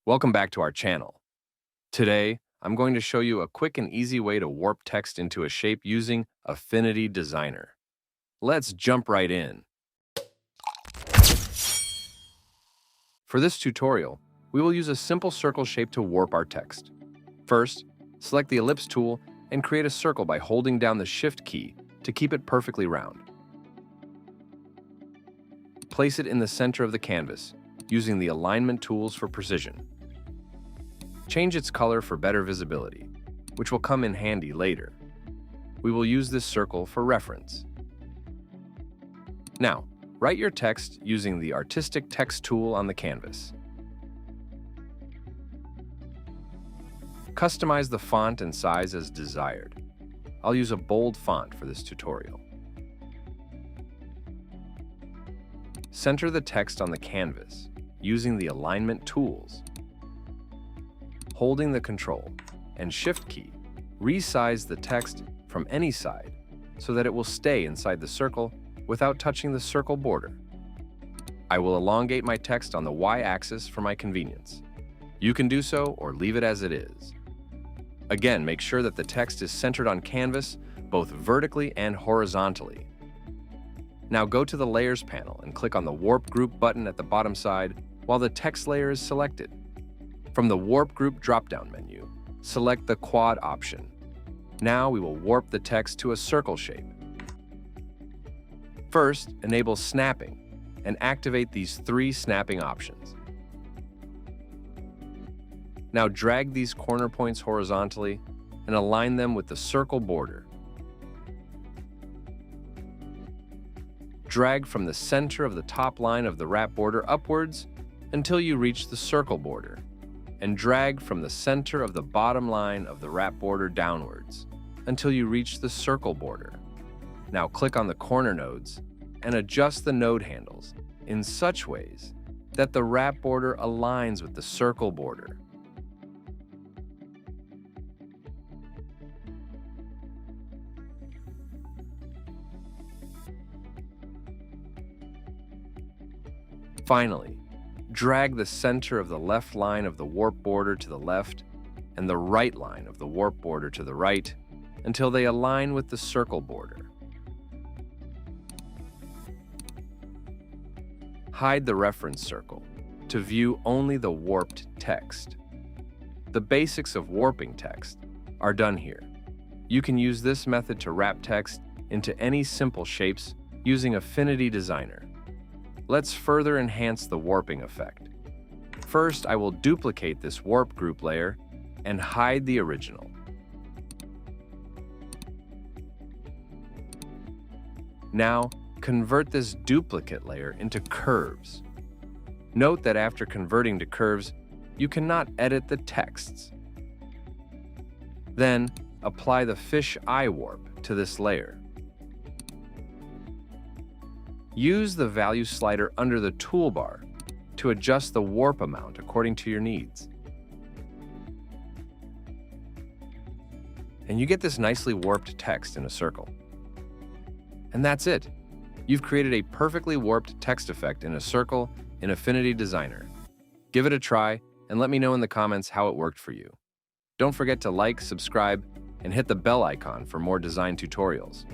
Welcome back to our channel. Today, I'm going to show you a quick and easy way to warp text into a shape using Affinity Designer. Let's jump right in. For this tutorial, we will use a simple circle shape to warp our text. First, select the ellipse tool and create a circle by holding down the Shift key to keep it perfectly round. Place it in the center of the canvas, using the alignment tools for precision. Change its color for better visibility, which will come in handy later. We will use this circle for reference. Now, write your text using the Artistic Text tool on the canvas. Customize the font and size as desired. I'll use a bold font for this tutorial. Center the text on the canvas using the alignment tools. Holding the Control and Shift key, resize the text from any side so that it will stay inside the circle without touching the circle border. I will elongate my text on the Y-axis for my convenience. You can do so or leave it as it is. Again, make sure that the text is centered on canvas both vertically and horizontally. Now go to the Layers panel and click on the Warp Group button at the bottom side while the text layer is selected. From the Warp Group drop-down menu, select the Quad option. Now we will warp the text to a circle shape. First, enable snapping and activate these 3 snapping options. Now drag these corner points horizontally and align them with the circle border. Drag from the center of the top line of the wrap border upwards until you reach the circle border, and drag from the center of the bottom line of the wrap border downwards until you reach the circle border. Now click on the corner nodes and adjust the node handles in such ways that the wrap border aligns with the circle border. Finally, drag the center of the left line of the warp border to the left and the right line of the warp border to the right until they align with the circle border. Hide the reference circle to view only the warped text. The basics of warping text are done here. You can use this method to wrap text into any simple shapes using Affinity Designer. Let's further enhance the warping effect. First, I will duplicate this warp group layer and hide the original. Now, convert this duplicate layer into curves. Note that after converting to curves, you cannot edit the texts. Then, apply the fish eye warp to this layer. Use the value slider under the toolbar to adjust the warp amount according to your needs. And you get this nicely warped text in a circle. And that's it. You've created a perfectly warped text effect in a circle in Affinity Designer. Give it a try and let me know in the comments how it worked for you. Don't forget to like, subscribe, and hit the bell icon for more design tutorials.